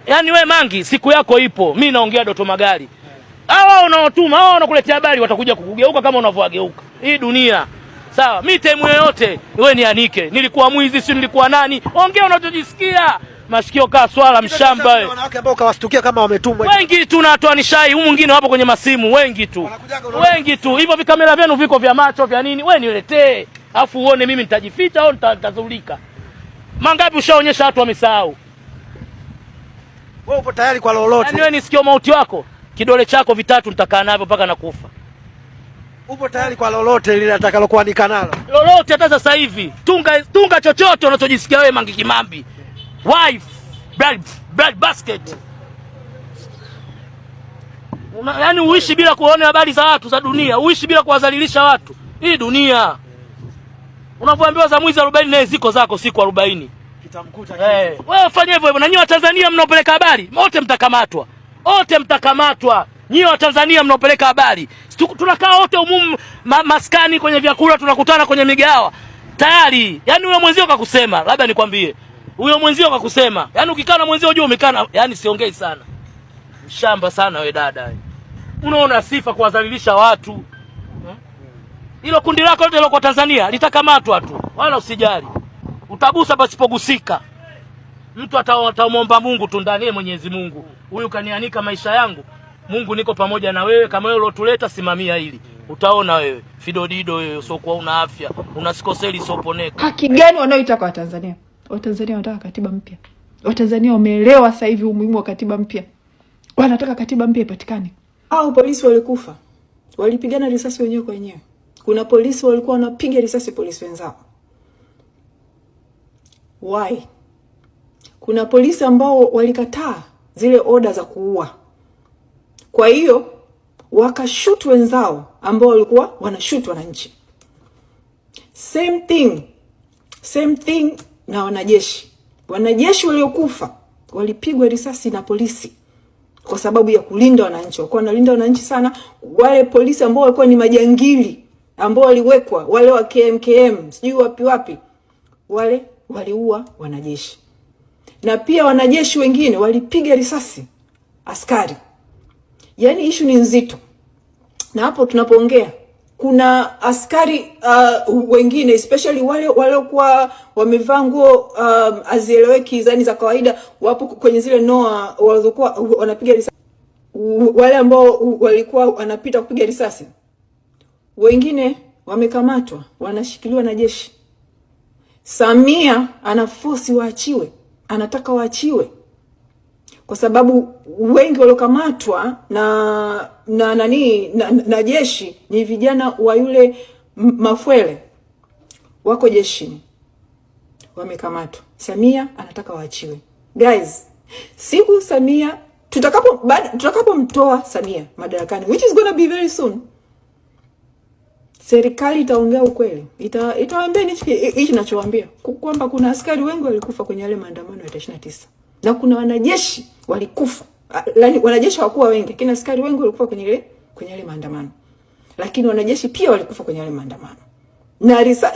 Yaani we Mangi, siku yako ipo. Mimi naongea Doto Magari. Hawa unaotuma, hawa wanakuletea habari watakuja kukugeuka kama unavyowageuka. Hii dunia. Sawa, mimi time yoyote wewe nianike. Nilikuwa mwizi, si nilikuwa nani? Ongea unachojisikia. Masikio kaa swala mshamba wewe. Wanawake ambao kawastukia kama wametumwa. Wengi tu tunatoa nishai, huyu mwingine wapo kwenye masimu, wengi tu. Wengi tu. Hivyo vikamera vyenu viko vya macho vya nini? Wewe niletee. Alafu uone mimi nitajificha au nitazulika. Mangapi ushaonyesha watu wamesahau? Wewe upo tayari kwa lolote? Yaani wewe nisikio mauti wako, kidole chako vitatu nitakaa navyo mpaka nakufa. Upo tayari kwa lolote ile atakalokuwa nikanalo? Lolote hata sasa hivi. Tunga chochote unachojisikia wewe Mangi Kimambi. Wife, blood basket. Yaani uishi bila kuona habari za watu za dunia, uishi bila kuwadhalilisha watu. Hii dunia. Unapoambiwa za mwizi 40 naye ziko zako siku 40. Kitamkuta wewe fanya hivyo na nyinyi wa Tanzania mnaopeleka habari, wote mtakamatwa. Wote mtakamatwa. Nyinyi wa Tanzania mnaopeleka habari. Tunakaa wote umumu maskani kwenye vyakula, tunakutana kwenye migawa. Tayari, yani huyo mwenzio kakusema, labda nikwambie. Huyo mwenzio kakusema. Yani ukikaa na mwenzio unajua umekaa, yani siongei sana. Mshamba sana we dada. Unaona sifa kuwadhalilisha watu. Hilo kundi lako lote lilo kwa Tanzania litakamatwa tu. Wala usijali. Utagusa pasipogusika. Mtu atamuomba Mungu tu ndani ya Mwenyezi Mungu. Huyu kanianika maisha yangu. Mungu niko pamoja na wewe, kama wewe ulotuleta simamia hili. Utaona wewe, Fidodido wewe usiokuwa una afya, unasikoseli soponeka. Haki gani wanaoitaka wa Tanzania? Watanzania wanataka katiba mpya. Watanzania wameelewa sasa hivi umuhimu wa katiba mpya. Wanataka katiba mpya ipatikane. Hao polisi walikufa. Walipigana risasi wenyewe kwa wenyewe. Kuna polisi walikuwa wanapiga risasi polisi wenzao. Why? Kuna polisi ambao walikataa zile order za kuua. Kwa hiyo wakashoot wenzao ambao walikuwa wanashoot wananchi. Same thing na wanajeshi. Wanajeshi waliokufa walipigwa risasi na polisi kwa sababu ya kulinda wananchi. Walikuwa wanalinda wananchi sana. Wale polisi ambao walikuwa ni majangili ambao waliwekwa, wale wa KMKM, sijui wapi, wale waliua wanajeshi. Na pia wanajeshi wengine walipiga risasi askari. Yaani issue ni nzito. Na hapo tunapoongea kuna askari wengine especially wale kwa wamevaa nguo azieleweki zani za kawaida, wapo kwenye zile noa walizokuwa wanapiga risasi. Wale ambao walikuwa wanapita kupiga risasi, wengine wamekamatwa, wanashikiliwa na jeshi. Samia anaforce waachiwe, anataka waachiwe. Kwa sababu wengi waliokamatwa na jeshi ni vijana wa yule Mafwele, wako jeshini, wamekamatwa. Samia anataka waachiwe. Guys, siku Samia tutakapomtoa Samia madarakani, which is gonna be very soon, serikali itaongea ukweli. Itawaambia hichi ninachowaambia, kwamba kuna askari wengi walikufa kwenye yale maandamano ya 29. Na kuna wanajeshi walikufa. Wanajeshi hawakuwa wengi, lakini askari wengi walikufa kwenye yale maandamano. Lakini wanajeshi pia walikufa kwenye yale maandamano.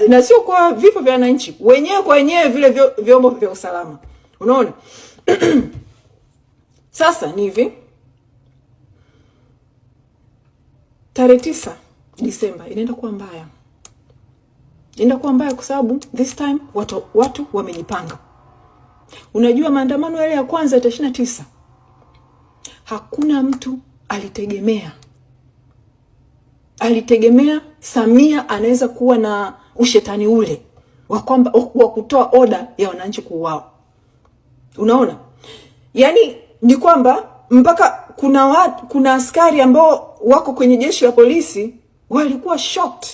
Na sio kwa vifo vya wananchi, wenyewe kwa wenyewe vile vyombo vya usalama. Unaona? Sasa ni hivi. Tarehe 9 Disemba inaenda kuwa mbaya. Inaenda kuwa mbaya kwa sababu this time watu wamejipanga. Unajua maandamano yale ya kwanza ya 29, hakuna mtu alitegemea Samia anaweza kuwa na ushetani ule wa kutoa order ya wananchi kuuawa. Unaona? Yaani ni kwamba mpaka kuna askari ambao wako kwenye jeshi la polisi walikuwa shocked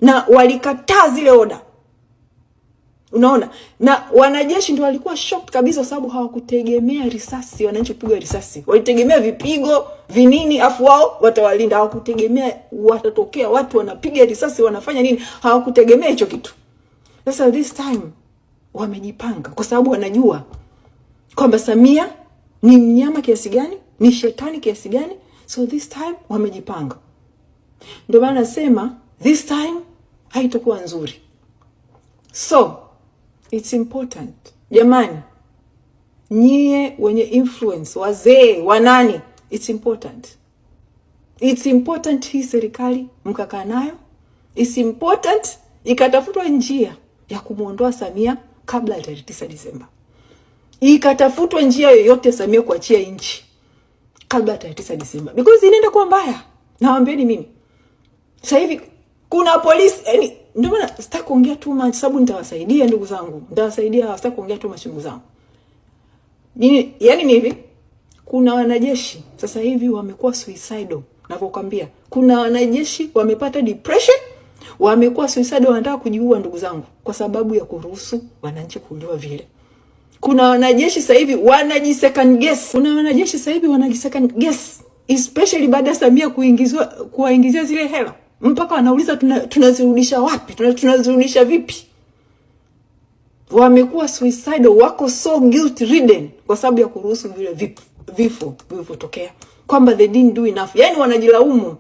na walikataa zile order. Unaona? Na wanajeshi ndio walikuwa shocked kabisa kwa sababu hawakutegemea risasi, wananchi kupigwa risasi. Walitegemea vipigo, vinini, afu wao watawalinda. Hawakutegemea watatokea watu wanapiga risasi, wanafanya nini? Hawakutegemea hicho kitu. Sasa this time wamejipanga kwa sababu wanajua kwamba Samia ni mnyama kiasi gani, ni shetani kiasi gani. So this time wamejipanga. Ndio maana nasema this time haitakuwa nzuri. So it's important. Jamani, nyie wenye influence, wazee, wanani, it's important. It's important hii serikali mkakaa nayo. It's important ikatafutwa njia ya kumuondoa Samia kabla ya 9 Disemba. Ikatafutwa njia yoyote Samia kuachia nchi kabla ya 9 Disemba. Because inaenda kuwa mbaya. Nawaambieni mimi. Sasa hivi kuna polisi, yani ndio maana sitaki kuongea too much sababu nitawasaidia ndugu zangu. Nitawasaidia, sitaki kuongea too much ndugu zangu. Yaani ni hivi, kuna wanajeshi sasa hivi wamekuwa suicidal. Nakwambia, kuna wanajeshi wamepata depression, wamekuwa suicidal, wanataka kujiua ndugu zangu kwa sababu ya kuruhusu wananchi kuuliwa vile. Kuna wanajeshi sasa hivi wanajisecond guess. Kuna wanajeshi sasa hivi wanajisecond guess, especially baada ya Samia kuwaingizia zile hela. Mpaka wanauliza tunazirudisha wapi? Tunazirudisha vipi? Wamekuwa suicidal, wako so guilt ridden kwa sababu ya kuruhusu vile vifo vilivyotokea. Kwamba they didn't do enough. Yaani wanajilaumu.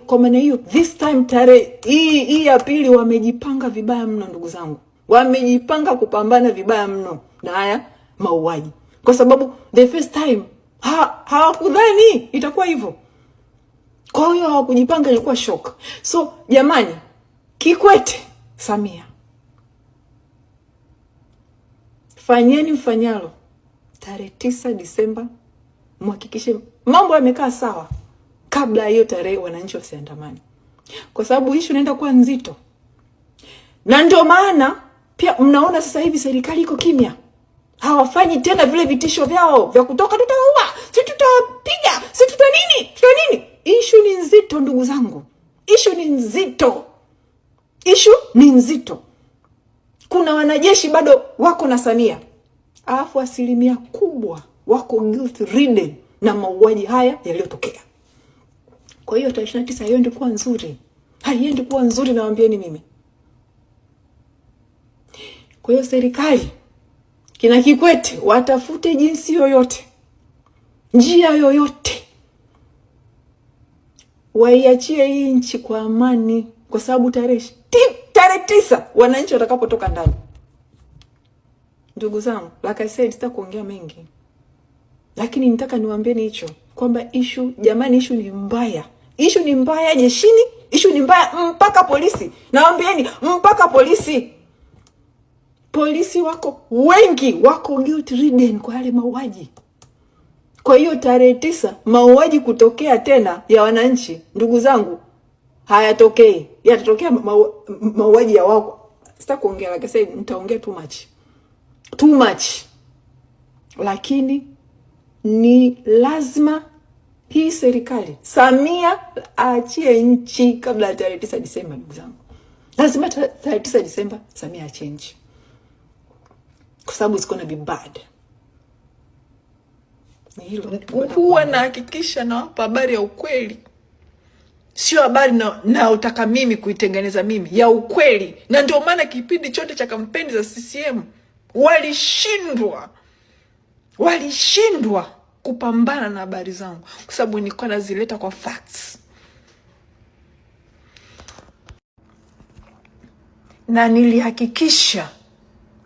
Kwa maana hiyo this time tarehe hii ya pili wamejipanga vibaya mno ndugu zangu. Wamejipanga kupambana vibaya mno na haya mauaji. Kwa sababu the first time hawakudhani itakuwa hivyo. Kwa hiyo hawakujipanga, ilikuwa shock. So jamani, Kikwete, Samia, fanyeni mfanyalo tarehe 9 Disemba, muhakikishe mambo yamekaa sawa kabla hiyo tarehe wananchi wasiandamani. Kwa sababu issue inaenda kuwa nzito. Na ndio maana pia mnaona sasa hivi serikali iko kimya. Hawafanyi tena vile vitisho vyao vya kutoka tutaua, si tutapiga, si tuta nini? Issue ni nzito ndugu zangu. Issue ni nzito. Kuna wanajeshi bado wako na Samia. Alafu asilimia kubwa wako guilt ridden na mauaji haya yaliyotokea. Kwa hiyo 29 haiendi kuwa nzuri. Haiendi kuwa nzuri, nawaambieni mimi. Kwa hiyo serikali, kina Kikwete, watafute jinsi yoyote, njia yoyote, waiachie hii nchi kwa amani. Kwa sababu tarehe 9 wananchi watakapotoka ndani. Ndugu zangu, like I said, sitakuongea mengi, lakini nitaka niwaambieni hicho kwamba issue ni mbaya. Issue ni mbaya jeshini, issue ni mbaya mpaka polisi. Nawaambieni, mpaka polisi. Polisi wako wengi, wako guilt ridden kwa yale mauaji. Kwa hiyo tarehe 9 mauaji kutokea tena ya wananchi, ndugu zangu, hayatokei. Yatatokea mauaji ya wao. Sitakuongea, like I said, nitaongea too much. Lakini ni lazima hii serikali Samia aachie nchi kabla ya tarehe 9 Disemba ndugu zangu. Lazima tarehe 9 Disemba Samia aachie nchi. Kwa sababu it's gonna be bad. Ni hilo. Huwa nahakikisha nawapa habari ya ukweli. Sio habari na utaka mimi kuitengeneza mimi, ya ukweli. Na ndio maana kipindi chote cha kampeni za CCM walishindwa kupambana na habari zangu kwa sababu nilikuwa nazileta kwa facts. Na nilihakikisha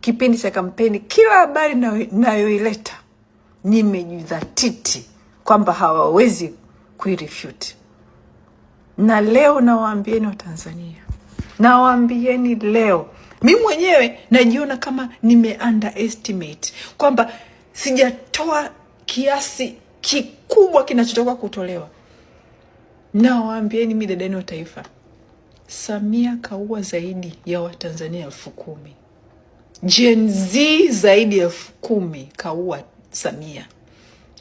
kipindi cha kampeni kila habari nayoileta nimejidhatiti kwamba hawawezi kuirefute. Na leo nawaambieni wa Tanzania, nawaambieni leo, mimi mwenyewe najiona kama underestimate, kwamba sijatoa kiasi kikubwa kinachotoka kutolewa. Nawaambieni mimi dada wa taifa, Samia kaua zaidi ya Watanzania 10,000. Gen Z zaidi ya 10,000 kaua Samia.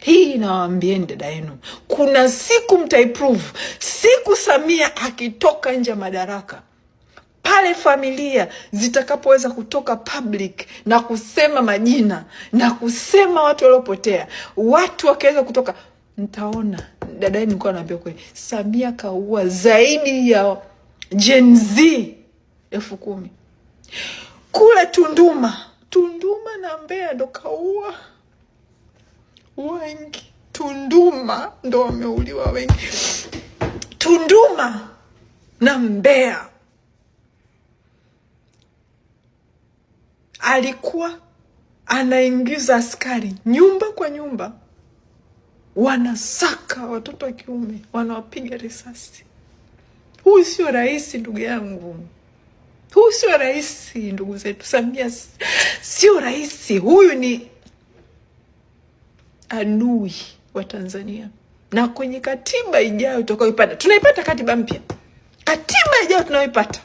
Hii nawaambieni dada yenu, kuna siku mtaiprove. Siku Samia akitoka nje madaraka, pale familia zitakapoweza kutoka public na kusema majina na kusema watu waliopotea, watu wakaweza kutoka, mtaona dada yenu nilikuwa naambia kweli, Samia kaua zaidi ya Gen Z 10,000. Kule Tunduma na Mbeya ndo kaua wengi. Tunduma ndo wameuliwa wengi. Tunduma na Mbeya. anaingiza askari nyumba kwa nyumba, wanasaka watoto wa kiume, wanawapiga risasi. Huyu sio rais, ndugu yangu. Huyu sio rais, ndugu zetu. Samia sio rais. Huyu ni adui wa Tanzania. Na kwenye katiba ijayo tutakayoipata, tunaipata katiba mpya. Katiba ijayo tunayoipata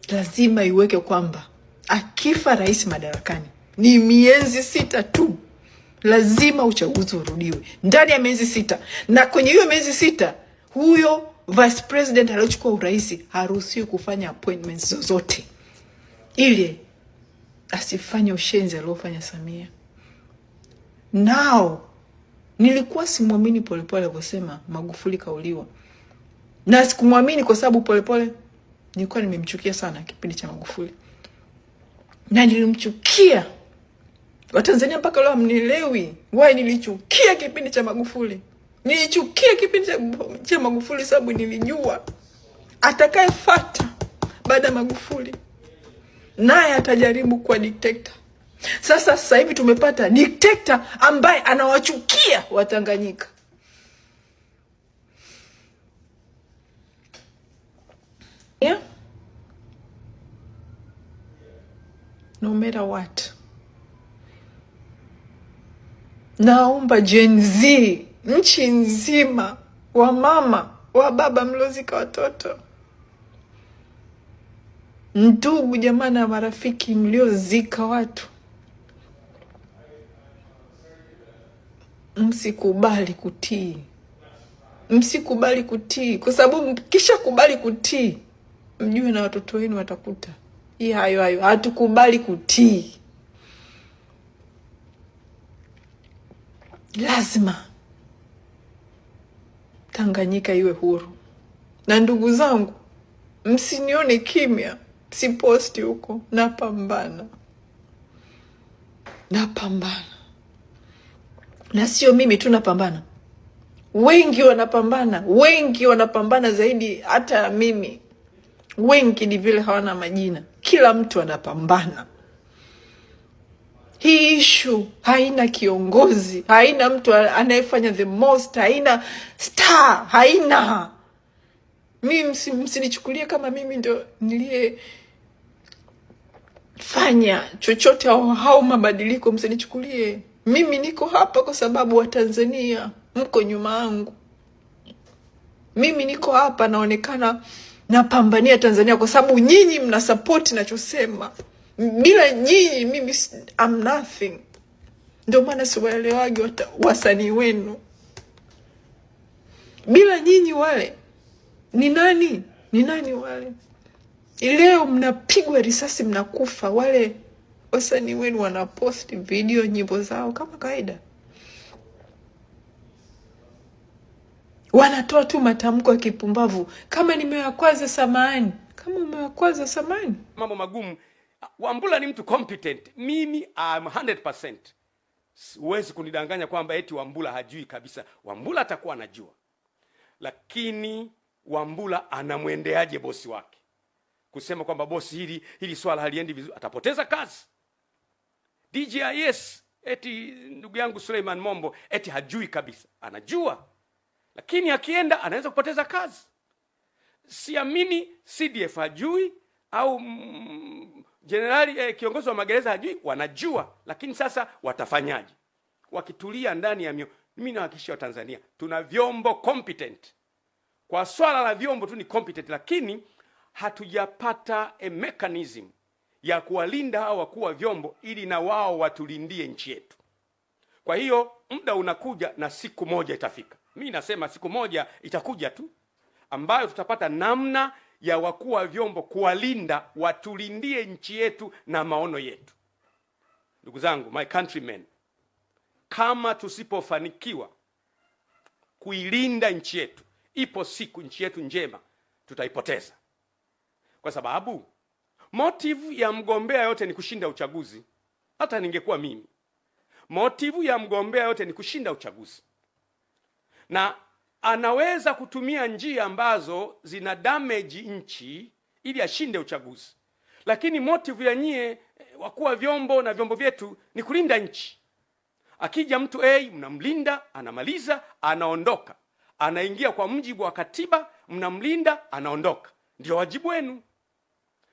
lazima iweke kwamba akifa rais madarakani ni miezi 6 tu, lazima uchaguzi urudiwe ndani ya miezi 6. Na kwenye hiyo miezi 6 huyo vice president aliochukua urais haruhusiwi kufanya appointments zozote, ili asifanye ushenzi aliofanya Samia. Nao nilikuwa simwamini Polepole kusema Magufuli kauliwa, na sikumwamini kwa sababu Polepole nilikuwa nimemchukia sana kipindi cha Magufuli, na nilimchukia. Watanzania mpaka leo hamnielewi why nilichukia kipindi cha Magufuli. Nilichukia kipindi cha Magufuli sababu nilijua atakayefuata baada ya Magufuli naye atajaribu kuwa dictator. Sasa hivi tumepata dictator ambaye anawachukia Watanganyika. Yeah? No matter what, naomba Gen Z nchi nzima, wa mama, wa baba mlozika watoto, ndugu jamaa na marafiki mliozika watu, msikubali kutii. Msikubali kutii, kwa sababu kisha kubali kutii, mjue na watoto wenu watakuta hayo. Hatukubali kutii. Lazima Tanganyika iwe huru. Na ndugu zangu, msinione kimya, siposti huko. Napambana. Na sio mimi tu napambana. Wengi wanapambana zaidi hata mimi. Wengi ni vile hawana majina. Kila mtu anapambana. Hii issue haina kiongozi, haina mtu anayefanya the most, haina star, haina. Mimi msinichukulie kama mimi ndio nilie fanya chochote au mabadiliko, msinichukulie. Mimi niko hapa kwa sababu wa Tanzania mko nyuma yangu. Mimi niko hapa naonekana napambania Tanzania kwa sababu nyinyi mna support ninachosema. Bila nyinyi mimi I'm nothing. Ndio maana siwaelewagi wasanii wenu. Bila nyinyi wale ni nani? Ni nani wale? Leo mnapigwa risasi, mnakufa. Wale wasanii wenu wanapost video nyimbo zao kama kawaida. Wanatoa tu matamko ya kipumbavu. Kama nimewakwaza samahani. Kama umewakwaza samahani. Mambo magumu. Wambura ni mtu competent. Mimi I'm 100%. Huwezi kunidanganya kwamba eti Wambura hajui kabisa. Wambura atakuwa anajua. Lakini Wambura anamwendeaje bosi wake? Kusema kwamba bosi hili swala haliendi vizuri, atapoteza kazi. DJIS eti ndugu yangu Suleiman Mombo eti hajui kabisa. Anajua. Lakini akienda anaweza kupoteza kazi. Siamini CDF hajui au generali kiongozi wa magereza hajui. Wanajua, lakini sasa watafanyaje? Wakitulia ndani ya mimi nawahakikishia Tanzania tuna vyombo competent. Kwa swala la vyombo tu ni competent, lakini hatujapata a mechanism ya kuwalinda hao wakuu wa vyombo ili na wao watulindie nchi yetu. Kwa hiyo muda unakuja na siku moja itafika. Mimi nasema siku moja itakuja tu ambayo tutapata namna ya wakuu wa vyombo kuwalinda, watulindie nchi yetu na maono yetu. Ndugu zangu, my countrymen, kama tusipofanikiwa kuilinda nchi yetu, ipo siku nchi yetu njema tutaipoteza. Kwa sababu motive ya mgombea yote ni kushinda uchaguzi. Hata ningekuwa mimi, motive ya mgombea yote ni kushinda uchaguzi. Na anaweza kutumia njia ambazo zina damage nchi ili ashinde uchaguzi. lakini motive ya nyie wakuu wa vyombo na vyombo vyetu ni kulinda nchi. Akija mtu mnamlinda, anamaliza, anaondoka, anaingia kwa mujibu wa katiba, mnamlinda, anaondoka. Ndio wajibu wenu.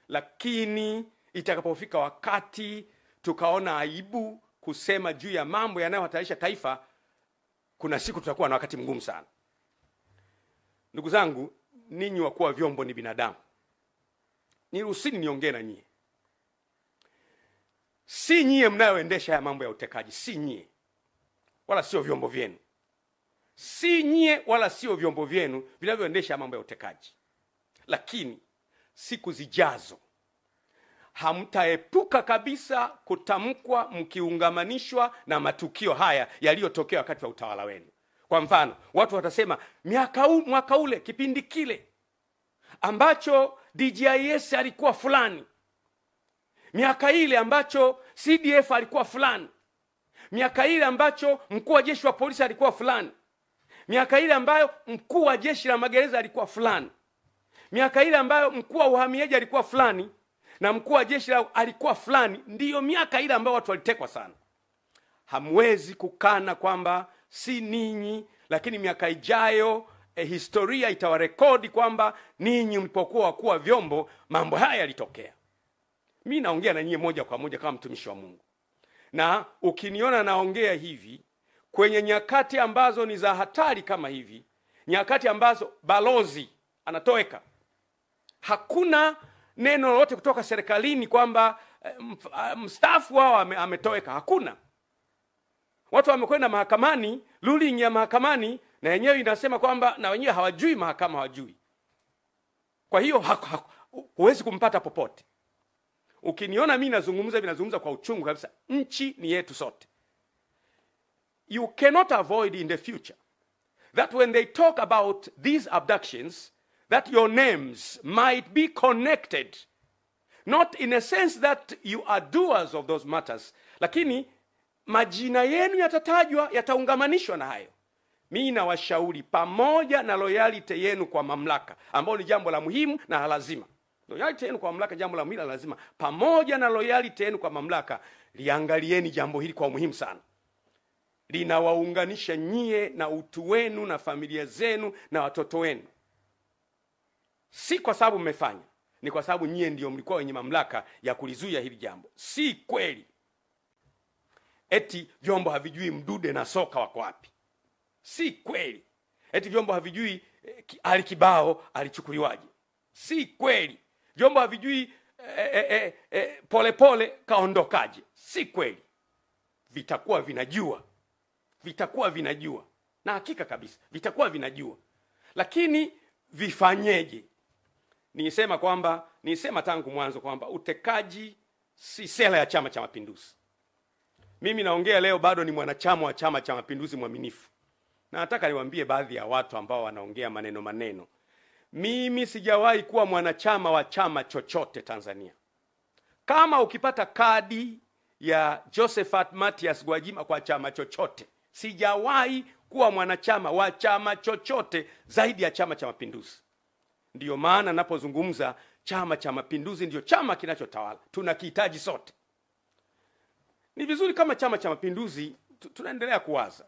Lakini itakapofika wakati tukaona aibu kusema juu ya mambo yanayohatarisha taifa, kuna siku tutakuwa na wakati mgumu sana. Ndugu zangu, ninyi wakuu wa vyombo ni binadamu. Niruhusini niongee na nyie. Si nyie mnayoendesha haya mambo ya utekaji, si nyie wala sio vyombo vyenu. Si nyie wala sio vyombo vyenu vinavyoendesha mambo ya utekaji. Lakini siku zijazo hamtaepuka kabisa kutamkwa mkiungamanishwa na matukio haya yaliyotokea wakati wa utawala wenu. Kwa mfano, watu watasema mwaka ule, kipindi kile ambacho DJIS alikuwa fulani, miaka ile ambacho CDF alikuwa fulani, miaka ile ambacho mkuu wa jeshi wa polisi alikuwa fulani, miaka ile ambayo mkuu wa jeshi la magereza alikuwa fulani, miaka ile ambayo mkuu wa uhamiaji alikuwa fulani na mkuu wa jeshi alikuwa fulani, ndiyo miaka ile ambayo watu walitekwa sana. Hamwezi kukana kwamba si ninyi, lakini miaka ijayo historia itawarekodi kwamba ninyi mlipokuwa wakuu wa vyombo mambo haya yalitokea. Mimi naongea na nyie moja kwa moja kama mtumishi wa Mungu. Na ukiniona naongea hivi kwenye nyakati ambazo ni za hatari kama hivi, nyakati ambazo balozi anatoweka, hakuna neno lolote kutoka serikalini kwamba mstaafu wao ametoweka. Hakuna. Watu wamekwenda mahakamani, ruling ya mahakamani na yenyewe inasema kwamba na wenyewe hawajui, mahakama hawajui. Kwa hiyo huwezi kumpata popote. Ukiniona mimi nazungumza kwa uchungu kabisa. Nchi ni yetu sote. You cannot avoid in the future that when they talk about these abductions, that your names might be connected, not in a sense that you are doers of those matters, lakini majina yenu yatatajwa, yataungamanishwa na hayo. Mimi nawashauri, pamoja na loyalty yenu kwa mamlaka, ambao ni jambo la muhimu na lazima. Loyalty yenu kwa mamlaka jambo la muhimu na lazima. Pamoja na loyalty yenu kwa mamlaka, liangalieni jambo hili kwa muhimu sana. Linawaunganisha nyie na utu wenu na familia zenu na watoto wenu. Si kwa sababu mmefanya, ni kwa sababu nyie ndio mlikuwa wenye mamlaka ya kulizuia hili jambo. Si kweli eti vyombo havijui Mdude na Soka wako wapi. Si kweli eti vyombo havijui Ali Kibao alichukuliwaje. Si kweli vyombo havijui Polepole kaondokaje. Si kweli. Vitakuwa vinajua na hakika kabisa vitakuwa vinajua. Lakini vifanyeje? Nisema tangu mwanzo kwamba utekaji si sera ya Chama cha Mapinduzi. Mimi naongea leo bado ni mwanachama wa Chama cha Mapinduzi mwaminifu. Na nataka niwaambie baadhi ya watu ambao wanaongea maneno. Mimi sijawahi kuwa mwanachama wa chama chochote Tanzania. Kama ukipata kadi ya Josephat Mathias Gwajima kwa chama chochote, sijawahi kuwa mwanachama wa chama chochote zaidi ya Chama cha Mapinduzi. Ndiyo maana napozungumza Chama cha Mapinduzi ndio chama kinachotawala. Tunakihitaji sote. Ni vizuri kama Chama cha Mapinduzi tunaendelea kuwaza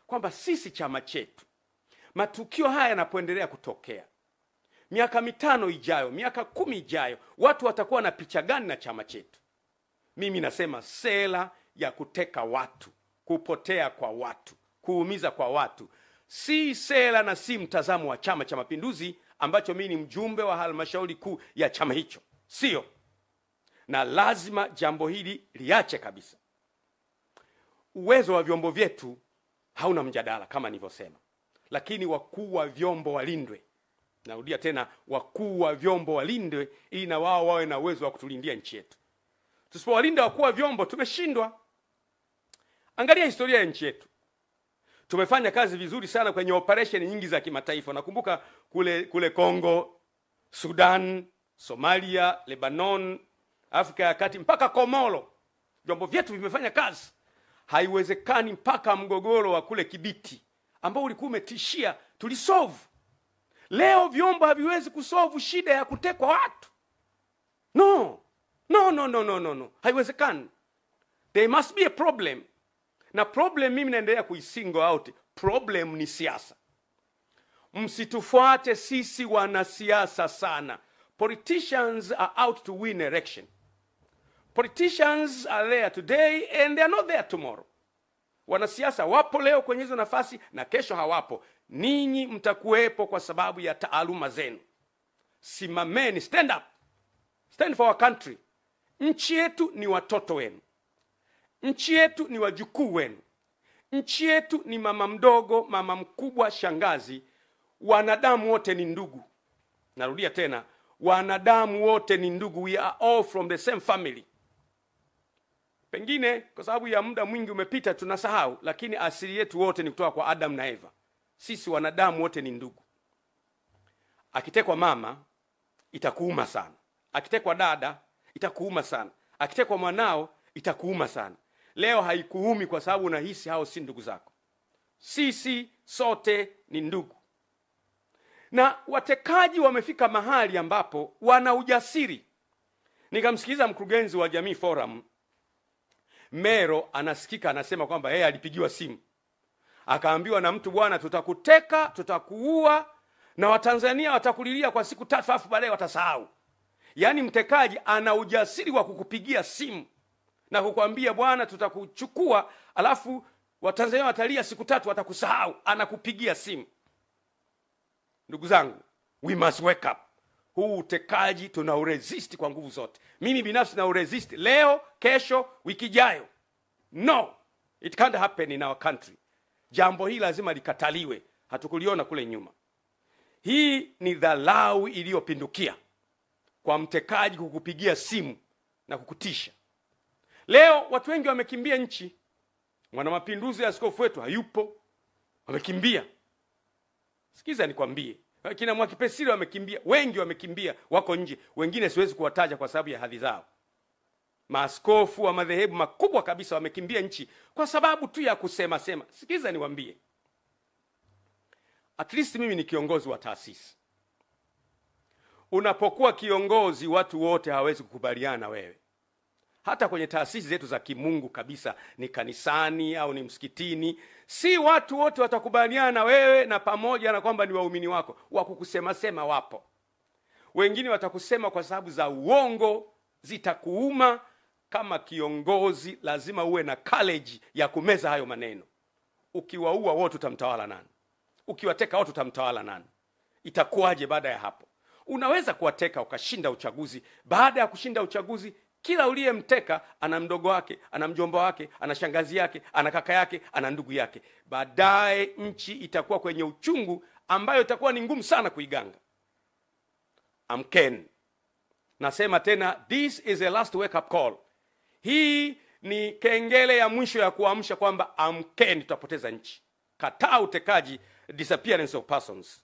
kwamba sisi chama chetu, matukio haya yanapoendelea kutokea, miaka 5 ijayo, miaka 10 ijayo, watu watakuwa na picha gani na chama chetu? Mimi nasema sera ya kuteka watu, kupotea kwa watu, kuumiza kwa watu, si sera na si mtazamo wa Chama cha Mapinduzi ambacho mimi ni mjumbe wa halmashauri kuu ya chama hicho. Sio. Na lazima jambo hili liache kabisa. Uwezo wa vyombo vyetu hauna mjadala kama nilivyosema. Lakini wakuu wa vyombo walindwe. Narudia tena, wakuu wa vyombo walindwe ili na wao wawe na uwezo wa kutulindia nchi yetu. Tusipowalinda wakuu wa vyombo tumeshindwa. Angalia historia ya nchi yetu. Tumefanya kazi vizuri sana kwenye operation nyingi za kimataifa. Nakumbuka kule Kongo, Sudan, Somalia, Lebanon, Afrika ya Kati, mpaka Komoro. Vyombo vyetu vimefanya kazi. Haiwezekani mpaka mgogoro wa kule Kibiti ambao ulikuwa umetishia tulisolve. Leo vyombo haviwezi kusolve shida ya kutekwa watu. No, No. Haiwezekani. There must be a problem. Na problem mimi naendelea kuisingle out. Problem ni siasa. Msitufuate sisi wanasiasa sana. Politicians are out to win election. Politicians are there today and they are not there tomorrow. Wanasiasa wapo leo kwenye hizo nafasi na kesho hawapo. Ninyi mtakuwepo kwa sababu ya taaluma zenu. Simameni, stand up. Stand for our country. Nchi yetu ni watoto wenu. Nchi yetu ni wajukuu wenu. Nchi yetu ni mama mdogo, mama mkubwa, shangazi. Wanadamu wote ni ndugu. Narudia tena, wanadamu wote ni ndugu. We are all from the same family. Pengine kwa sababu ya muda mwingi umepita tunasahau, lakini asili yetu wote ni kutoka kwa Adam na Eva. Sisi wanadamu wote ni ndugu. Akitekwa mama itakuuma sana. Akitekwa dada itakuuma sana. Akitekwa mwanao itakuuma sana. Leo haikuumi kwa sababu unahisi hao si ndugu zako. Sisi sote ni ndugu. Na watekaji wamefika mahali ambapo wana ujasiri. Nikamsikiliza mkurugenzi wa Jamii Forum Mero anasikika anasema kwamba yeye alipigiwa simu. Akaambiwa na mtu, bwana, tutakuteka, tutakuua na Watanzania watakulilia kwa siku 3 afu baadaye watasahau. Yaani mtekaji ana ujasiri wa kukupigia simu na kukwambia, bwana, tutakuchukua alafu Watanzania watalia siku 3 watakusahau. Anakupigia simu. Ndugu zangu, we must wake up. Huu utekaji tunauresist kwa nguvu zote. Mimi binafsi nauresist leo, kesho, wiki ijayo. No, it can't happen in our country. Jambo hili lazima likataliwe. Hatukuliona kule nyuma. Hii ni dharau iliyopindukia kwa mtekaji kukupigia simu na kukutisha. Leo watu wengi wamekimbia nchi. Mwana mapinduzi ya askofu wetu hayupo. Wamekimbia. Sikiza nikwambie. Kina Mwakipesile wamekimbia, wengi wamekimbia, wako nje. Wengine siwezi kuwataja kwa sababu ya hadhi zao. Maaskofu wa madhehebu makubwa kabisa wamekimbia nchi kwa sababu tu ya kusema sema. Sikiza niwaambie. At least mimi ni kiongozi wa taasisi. Unapokuwa kiongozi, watu wote hawawezi kukubaliana na wewe. Hata kwenye taasisi zetu za kimungu kabisa, ni kanisani au ni msikitini, si watu wote watakubaliana na wewe, na pamoja na kwamba ni waumini wako, wakukusema sema wapo. Wengine watakusema kwa sababu za uongo, zitakuuma. Kama kiongozi lazima uwe na courage ya kumeza hayo maneno. Ukiwaua wote utamtawala nani? Ukiwateka wote utamtawala nani? Itakuwaje baada ya hapo? Unaweza kuwateka ukashinda uchaguzi. Baada ya kushinda uchaguzi, kila uliyemteka ana mdogo wake, ana mjomba wake, ana shangazi yake, ana kaka yake, ana ndugu yake. Baadaye nchi itakuwa kwenye uchungu ambayo itakuwa ni ngumu sana kuiganga. Amkeni. Nasema tena, this is a last wake up call. Hii ni kengele ya mwisho ya kuamsha kwamba amkeni, tutapoteza nchi. Kataa utekaji, disappearance of persons.